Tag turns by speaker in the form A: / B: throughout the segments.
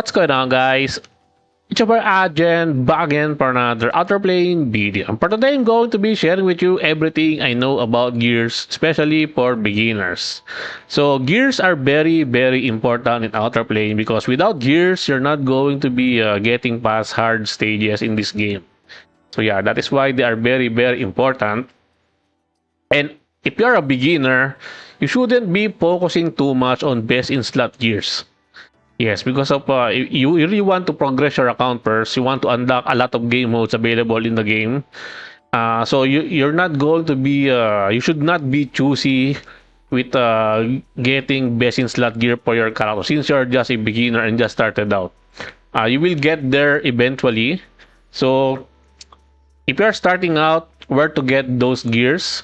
A: What's going on, guys? It's your boy Agent back again for another Outerplane video. And for today, I'm going to be sharing with you everything I know about gears, especially for beginners. So gears are very important in Outerplane because without gears, you're not going to be getting past hard stages in this game. So yeah, that is why they are very important. And if you're a beginner, you shouldn't be focusing too much on best in slot gears. Yes, because of you really want to progress your account first. You want to unlock a lot of game modes available in the game. So you're not going to be you should not be choosy with getting best in slot gear for your character since you're just a beginner and just started out. You will get there eventually. So if you're starting out, where to get those gears?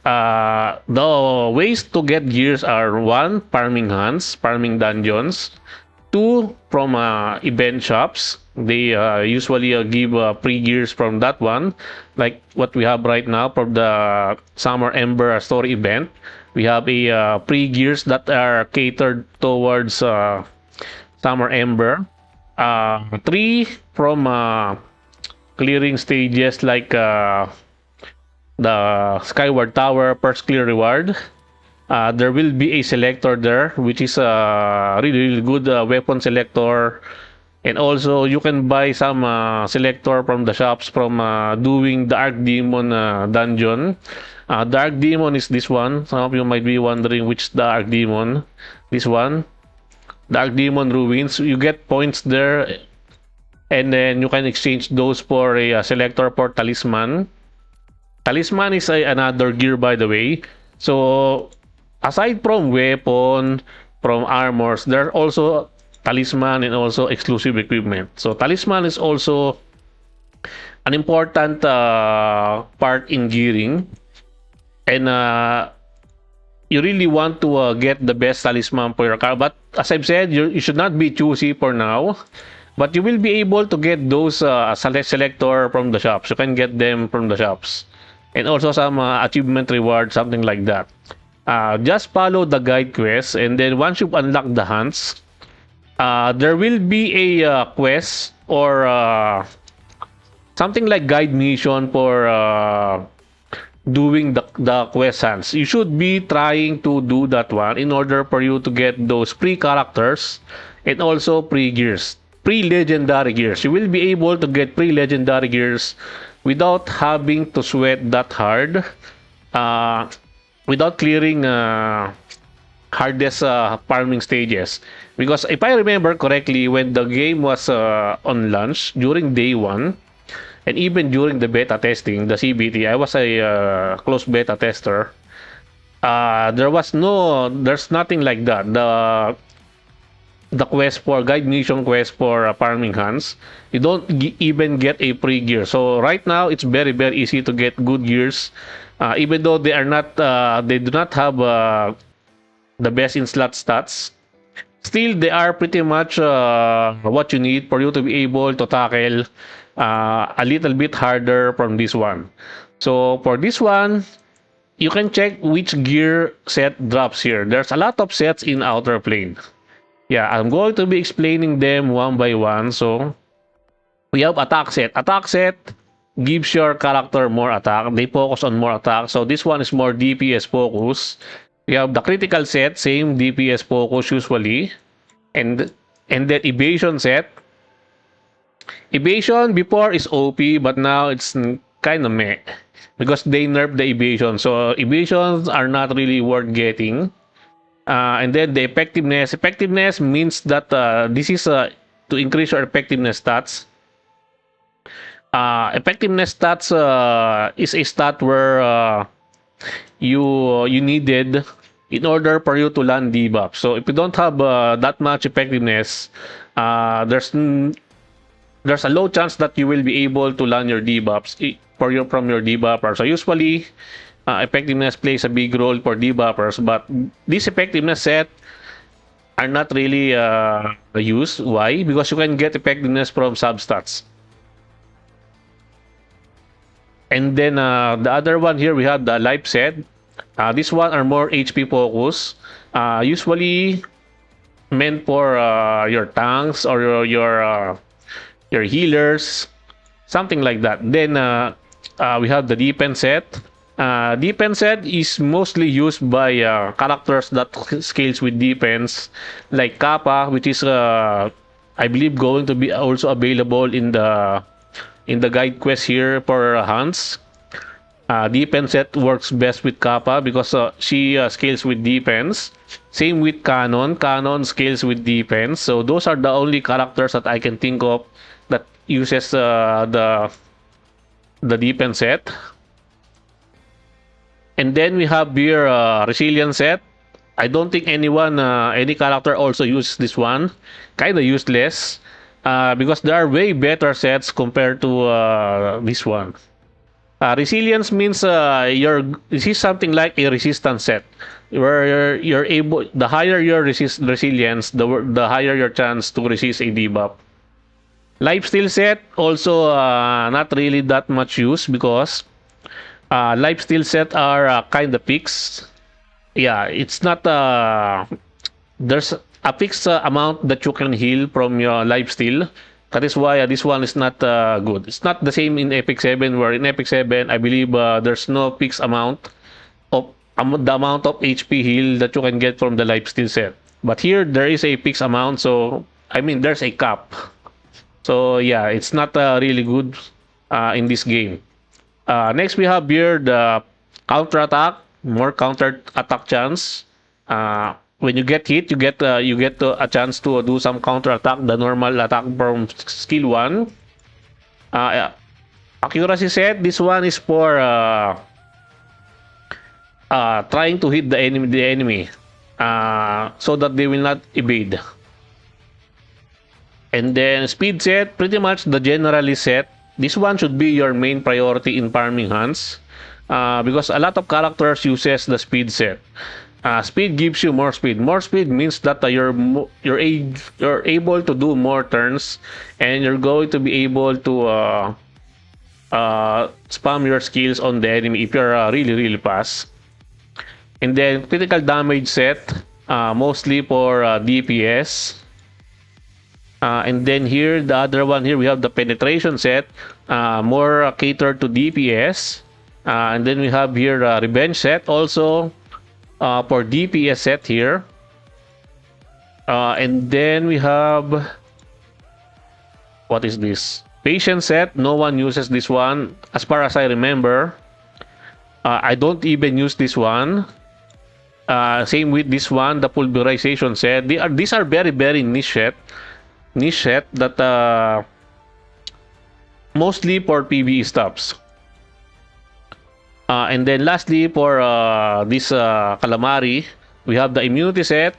A: The ways to get gears are one, farming hunts, farming dungeons. Two, from event shops. They usually give free gears from that one, like what we have right now from the Summer Ember story event. We have a free gears that are catered towards Summer Ember. Three, from clearing stages like the Skyward Tower first clear reward. There will be a selector there, which is a really good weapon selector. And also, you can buy some selector from the shops from doing the Archdemon dungeon. The Archdemon is this one. Some of you might be wondering which the Archdemon. This one. The Archdemon Ruins. You get points there. And then you can exchange those for a selector for Talisman. Talisman is another gear, by the way. So, aside from weapon, from armors, there are also talisman and also exclusive equipment. So talisman is also an important part in gearing, and you really want to get the best talisman for your car. But as I've said, you should not be choosy for now. But you will be able to get those selector from the shops. You can get them from the shops, and also some achievement reward, something like that. Just follow the guide quest, and then once you've unlocked the hunts, there will be a quest or something like guide mission for doing the quest hunts. You should be trying to do that one in order for you to get those free characters and also free gears, pre-legendary gears. You will be able to get pre-legendary gears without having to sweat that hard. Without clearing hardest farming stages. Because if I remember correctly, when the game was on launch during day 1, and even during the beta testing, the CBT, I was a close beta tester. There's nothing like that. The quest for guide mission quest for farming hunts, you don't even get a free gear. So right now it's very easy to get good gears. Even though they are not, they do not have the best in slot stats, still they are pretty much what you need for you to be able to tackle a little bit harder from this one. So for this one, you can check which gear set drops here. There's a lot of sets in Outerplane. Yeah, I'm going to be explaining them one by one. So we have attack set. Attack set gives your character more attack. They focus on more attack. So this one is more DPS focus. We have the critical set, same DPS focus usually. And then evasion set. Evasion before is OP, but now it's kind of meh because they nerfed the evasion. So evasions are not really worth getting. And then the effectiveness. Effectiveness means that this is to increase your effectiveness stats. Effectiveness stats is a stat where you needed in order for you to land debuff. So if you don't have that much effectiveness, there's a low chance that you will be able to land your debuffs from your debuffer. So usually effectiveness plays a big role for debuffers, but this effectiveness set are not really used. Why? Because you can get effectiveness from substats. And then the other one here, we have the life set. This one are more HP focus. Usually meant for your tanks or your healers, something like that. Then we have the defense set. Defense set is mostly used by characters that scales with defense, like Kappa, which is I believe going to be also available in the guide quest here for hunts. Defense set works best with Kappa because she scales with defense. Same with Canon. Canon scales with defense. So those are the only characters that I can think of that uses the defense set. And then we have here resilience set. I don't think any character also uses this one. Kind of useless because there are way better sets compared to this one. Resilience means this is something like a resistance set, where you're able, the higher your resilience, the higher your chance to resist a debuff. Lifesteal set also not really that much use because lifesteal set are kind of fixed. Yeah, it's not there's a fixed amount that you can heal from your lifesteal. That is why this one is not good. It's not the same in Epic 7, where in Epic 7, I believe there's no fixed amount of the amount of HP heal that you can get from the lifesteal set. But here, there is a fixed amount, so I mean, there's a cap. So yeah, it's not really good in this game. Next, we have here the counter attack, more counter attack chance. When you get hit, you get a chance to do some counter attack. The normal attack from skill 1. Accuracy set. This one is for trying to hit the enemy, so that they will not evade. And then speed set, pretty much the generally set. This one should be your main priority in farming hunts, because a lot of characters uses the speed set. Speed gives you more speed. More speed means that you're able to do more turns, and you're going to be able to spam your skills on the enemy if you're really fast. And then critical damage set, mostly for DPS. And then here, the other one here, we have the penetration set, more catered to DPS. And then we have here revenge set, also for DPS set here. And then we have, what is this? Patient set. No one uses this one as far as I remember. I don't even use this one. Same with this one, the pulverization set. These are very niche set that mostly for PvE stops. And then lastly, for this calamari, we have the immunity set.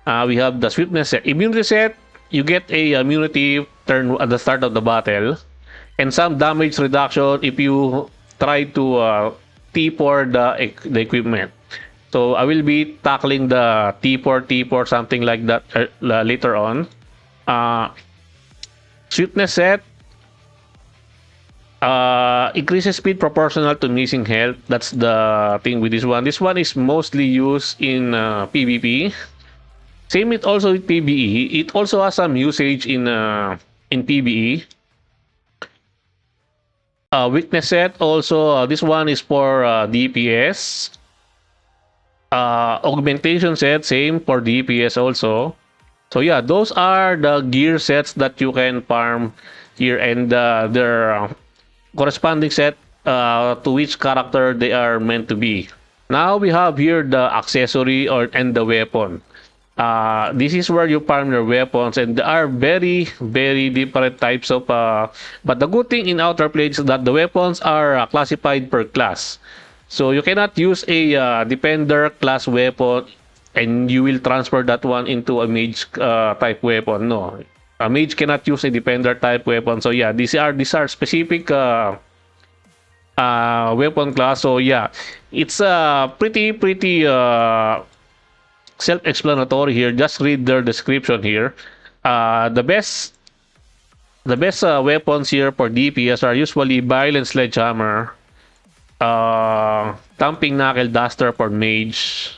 A: We have the swiftness set. Immunity set, you get a immunity turn at the start of the battle, and some damage reduction if you try to T4 the equipment. So I will be tackling the T4 something like that later on. Swiftness set increases speed proportional to missing health. That's the thing with this one. This one is mostly used in PvP. Same with also with PvE. It also has some usage in PvE. Weakness set also. This one is for DPS. Augmentation set, same for DPS also. So yeah, those are the gear sets that you can farm here, and their corresponding set to which character they are meant to be. Now we have here the accessory and the weapon. This is where you farm your weapons, and there are very different types of but the good thing in Outerplane is that the weapons are classified per class. So you cannot use a defender class weapon and you will transfer that one into a mage type weapon. No, a mage cannot use a defender type weapon. So yeah, these are specific weapon class. So yeah, it's pretty self-explanatory here. Just read their description here. The best weapons here for DPS are usually violent sledgehammer, thumping knuckle duster for mage,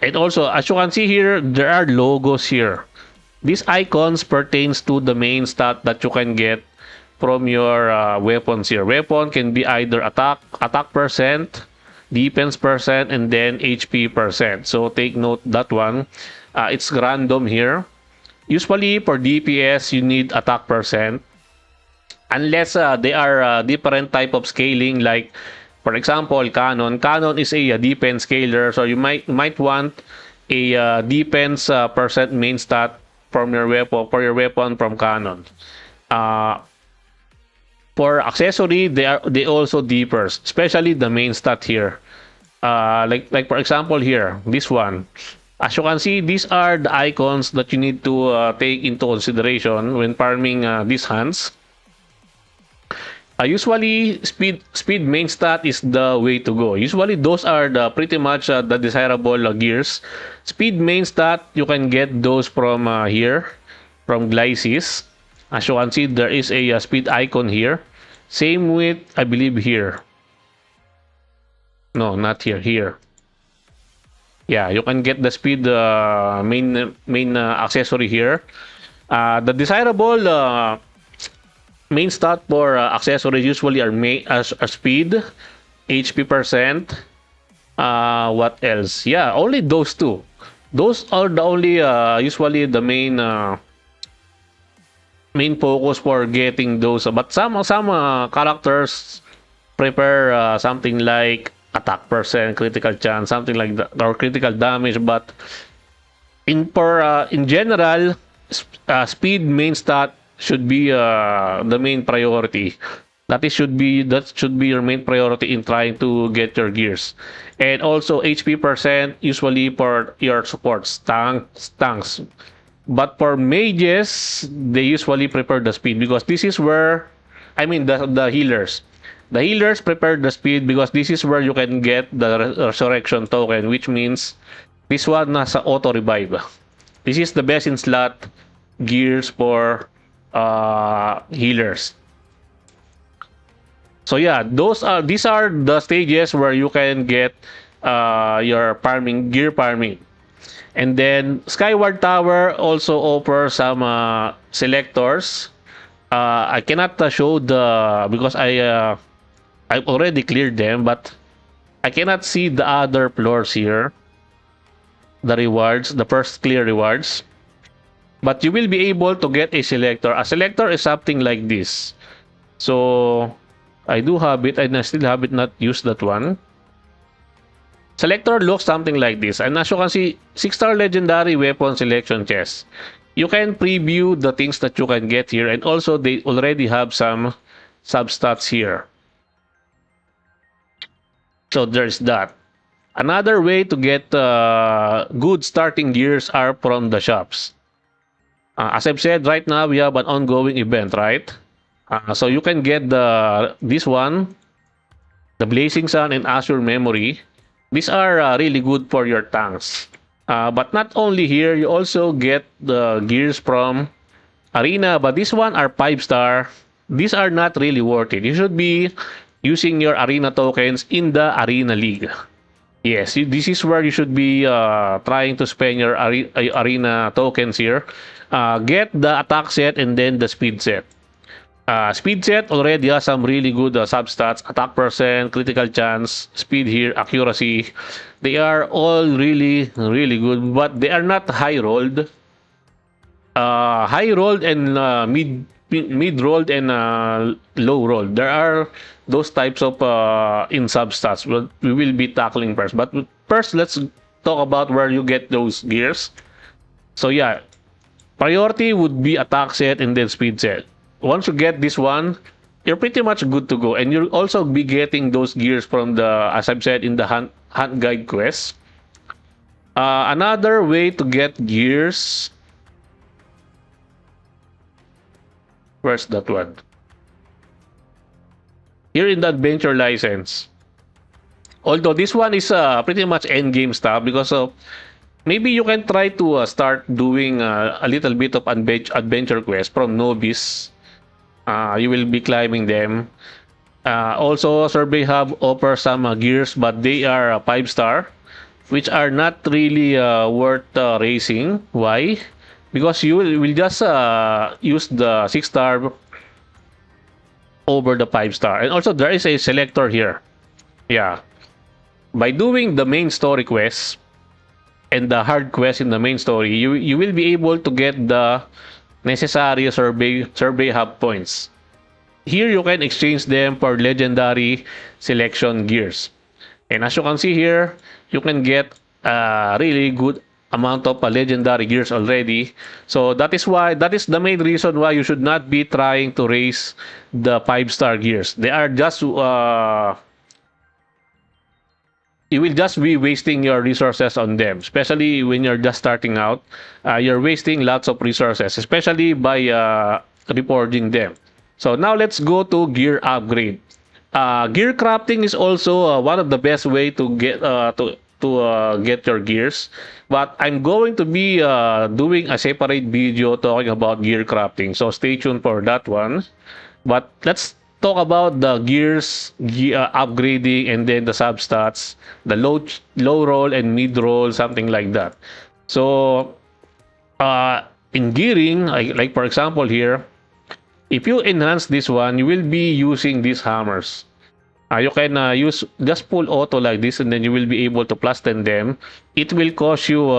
A: And also, as you can see here, there are logos here. These icons pertains to the main stat that you can get from your weapons here. Weapon can be either attack percent, defense percent, and then HP percent. So take note that one. It's random here. Usually for DPS, you need attack percent. Unless they are different type of scaling, like for example canon is a defense scaler, so you might want a defense percent main stat from your weapon from canon. uh, for accessory, they also differs, especially the main stat here. Like for example here, this one. As you can see, these are the icons that you need to take into consideration when farming these hunts. Usually, speed main stat is the way to go. Usually, those are the pretty much the desirable gears. Speed main stat, you can get those from here, from Glycis. As you can see, there is a speed icon here. Same with, I believe, here. No, not here. Here. Yeah, you can get the speed main accessory here. The desirable main stat for accessories usually are speed, HP percent. What else? Yeah, only those two. Those are the only usually the main focus for getting those. But some characters prepare something like attack percent, critical chance, something like that, or critical damage. But in general, speed main stat should be the main priority. That should be your main priority in trying to get your gears. And also HP percent usually for your supports, tanks. But for mages, they usually prefer the speed, because this is where, I mean, the healers. The healers prepare the speed because this is where you can get the resurrection token, which means this one nasa auto revive. This is the best in slot gears for healers. So yeah, these are the stages where you can get your gear farming. And then Skyward Tower also offers some selectors. I cannot show the, because I've already cleared them, but I cannot see the other floors here. The rewards, the first clear rewards. But you will be able to get a selector. A selector is something like this. So I do have it, and I still have it not used, that one. Selector looks something like this. And as you can see, 6-star legendary weapon selection chest. You can preview the things that you can get here, and also they already have some substats here. So there's that. Another way to get good starting gears are from the shops. As I've said, right now we have an ongoing event, right? So you can get this one, the Blazing Sun and Azure Memory. These are really good for your tanks. But not only here, you also get the gears from Arena, but this one are 5-star. These are not really worth it. You should be using your Arena tokens in the Arena League. Yes, this is where you should be trying to spend your Arena tokens here. Get the attack set and then the speed set. Speed set already has some really good substats: attack percent, critical chance, speed here, accuracy. They are all really, really good, but they are not high rolled. High rolled and mid rolled and low rolled. There are those types of in substats. We will be tackling first. But first, let's talk about where you get those gears. So yeah, priority would be attack set and then speed set. Once you get this one, you're pretty much good to go. And you'll also be getting those gears from the, as I've said, in the hunt guide quest. Another way to get gears. Where's that one? Here in the adventure license. Although this one is pretty much end game stuff, because of maybe you can try to start doing a little bit of adventure quest from novice. You will be climbing them. Also, Survey Hub offers some gears, but they are 5-star. which are not really worth racing. Why? Because you will just use the 6 star over the 5 star. And also there is a selector here. Yeah. By doing the main story quest and the hard quest in the main story, you will be able to get the necessary survey hub points. Here you can exchange them for legendary selection gears. And as you can see here, you can get a really good amount of legendary gears already. So that is the main reason why you should not be trying to race the 5 star gears. They are just you will just be wasting your resources on them, especially when you're just starting out. You're wasting lots of resources, especially by reforging them. So now let's go to gear upgrade. Gear crafting is also one of the best way to get your gears, but I'm going to be doing a separate video talking about gear crafting, so stay tuned for that one. But let's talk about the gears upgrading, and then the substats, the low roll and mid roll, something like that. So in gearing, like for example here, if you enhance this one, you will be using these hammers. You can use just pull auto like this, and then you will be able to plus 10 them. It will cost you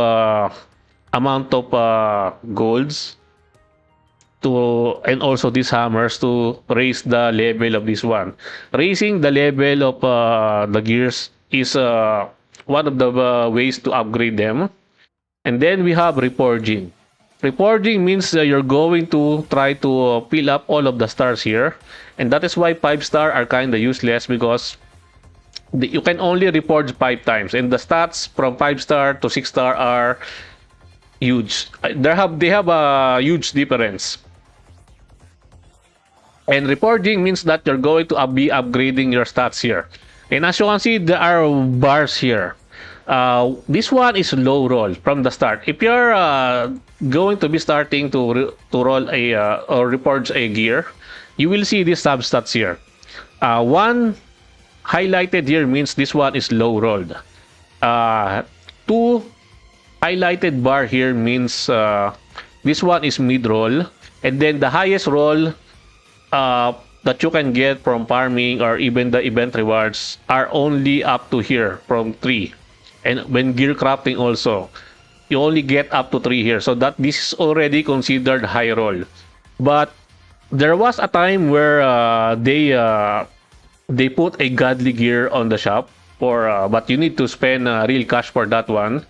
A: amount of golds to, and also these hammers to raise the level of this one. Raising the level of the gears is one of the ways to upgrade them. And then we have reforging. Reforging means you're going to try to fill up all of the stars here, and that is why 5 star are kind of useless, because you can only reforge 5 times, and the stats from 5 star to 6 star are huge. They have a huge difference. And reforging means that you're going to be upgrading your stats here. And as you can see, there are bars here. This one is low roll from the start. If you're going to be starting to roll a or reforge a gear, you will see these substats here. One highlighted here means this one is low rolled. Two highlighted bar here means this one is mid roll, and then the highest roll that you can get from farming or even the event rewards are only up to here from 3. And when gear crafting also, you only get up to 3 here, so that this is already considered high roll. But there was a time where they put a godly gear on the shop, for but you need to spend real cash for that one,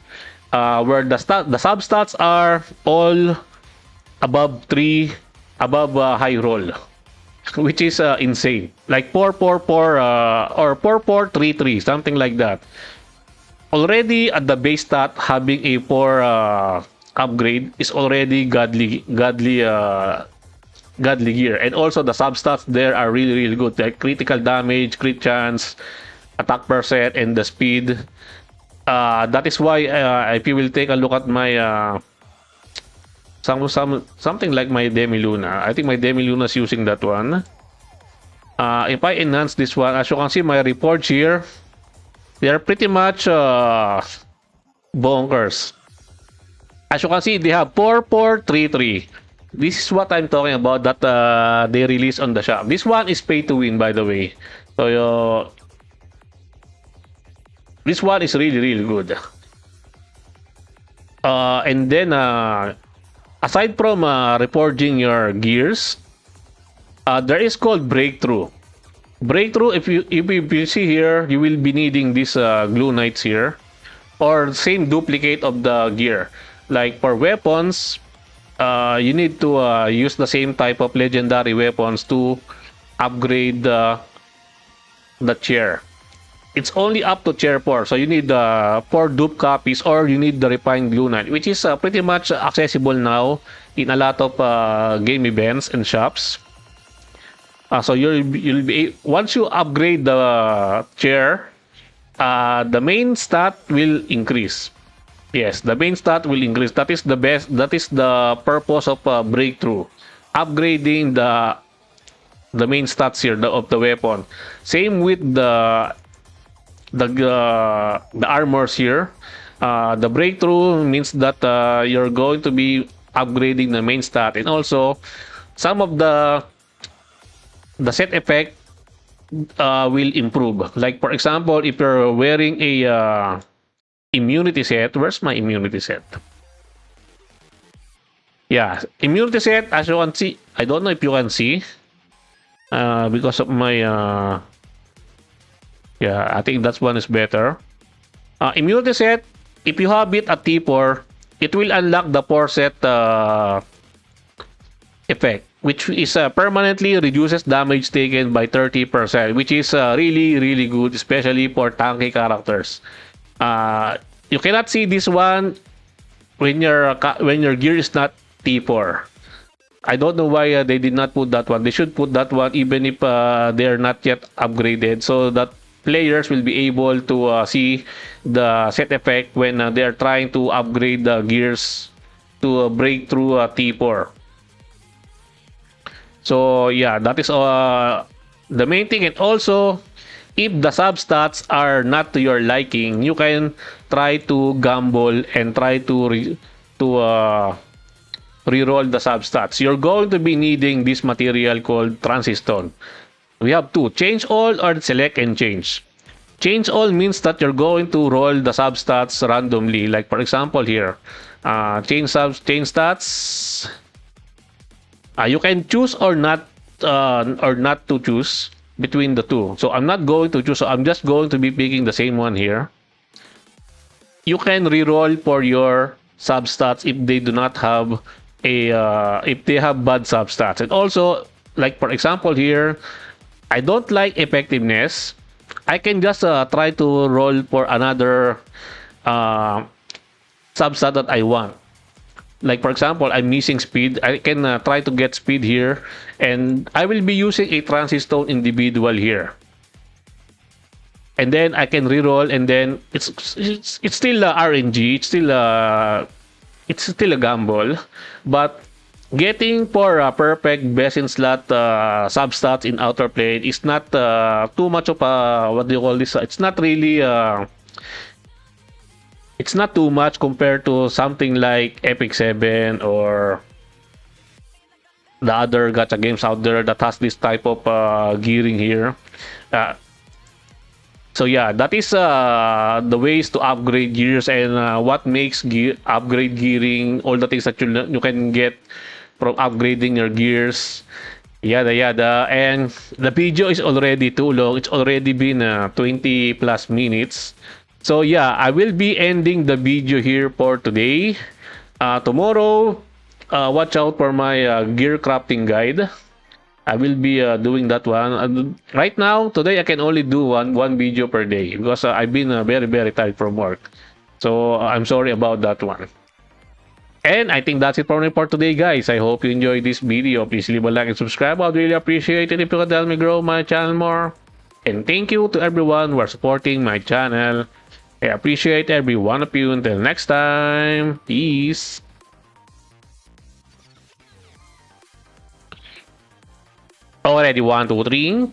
A: where the substats are all above 3, above high roll, which is insane, like 444 or 4433, something like that. Already at the base stat, having a 4 upgrade is already godly gear. And also the substats there are really good, like critical damage, crit chance, attack percent, and the speed. That is why if you will take a look at my something like my Demi Luna, I think my Demi Luna is using that one. If I enhance this one, as you can see, my reports here, they are pretty much bonkers. As you can see, they have 4433. This is what I'm talking about, that they release on the shop. This one is pay to win, by the way. So this one is really good. And then aside from reforging your gears, there is called breakthrough. Breakthrough, if you see here, you will be needing these glue knights here, or same duplicate of the gear. Like for weapons, you need to use the same type of legendary weapons to upgrade the chair. It's only up to chair 4, so you need 4 dupe copies, or you need the refined glue knight, which is pretty much accessible now in a lot of game events and shops. So you'll be, once you upgrade the chair, the main stat will increase. Yes, the main stat will increase. That is the best. That is the purpose of breakthrough, upgrading the main stats here of the weapon. Same with the the armors here. The breakthrough means that you're going to be upgrading the main stat, and also some of the set effect will improve. Like for example, if you're wearing a immunity set, where's my immunity set? Yeah, immunity set, as you can see, I don't know if you can see because of my yeah, I think that one is better. Immunity set, if you have it at T4, it will unlock the 4 set effect, which is permanently reduces damage taken by 30%, which is really good, especially for tanky characters. You cannot see this one when your gear is not T4. I don't know why they did not put that one. They should put that one even if they are not yet upgraded, so that players will be able to see the set effect when they are trying to upgrade the gears to break through T4. So yeah, that is the main thing. And also, if the substats are not to your liking, you can try to gamble and try to reroll the substats. You're going to be needing this material called transistor. We have two: change all or select and change. Change all means that you're going to roll the substats randomly. Like for example here, change stats. You can choose or not to choose between the two. So I'm not going to choose. So I'm just going to be picking the same one here. You can reroll for your substats if they do not have a if they have bad substats. And also, like for example here, I don't like effectiveness. I can just try to roll for another substat that I want. Like for example, I'm missing speed. I can try to get speed here, and I will be using a transistor individual here. And then I can reroll, and then it's still RNG. It's still a gamble, but getting for a perfect best in slot substats in Outerplane is not too much of a, what do you call this? It's not really it's not too much compared to something like Epic 7 or the other gacha games out there that has this type of gearing here. Uh, so yeah, that is the ways to upgrade gears, and what makes upgrade gearing, all the things that you can get from upgrading your gears, yada yada. And the video is already too long. It's already been 20 plus minutes. So yeah, I will be ending the video here for today. Tomorrow, watch out for my gear crafting guide. I will be doing that one. Right now, today I can only do one video per day because I've been very tired from work. So I'm sorry about that one. And I think that's it for me for today, guys. I hope you enjoyed this video. Please leave a like and subscribe. I'd really appreciate it if you could help me grow my channel more. And thank you to everyone who are supporting my channel. I appreciate every one of you. Until next time, peace. Already, 1, 2, 3.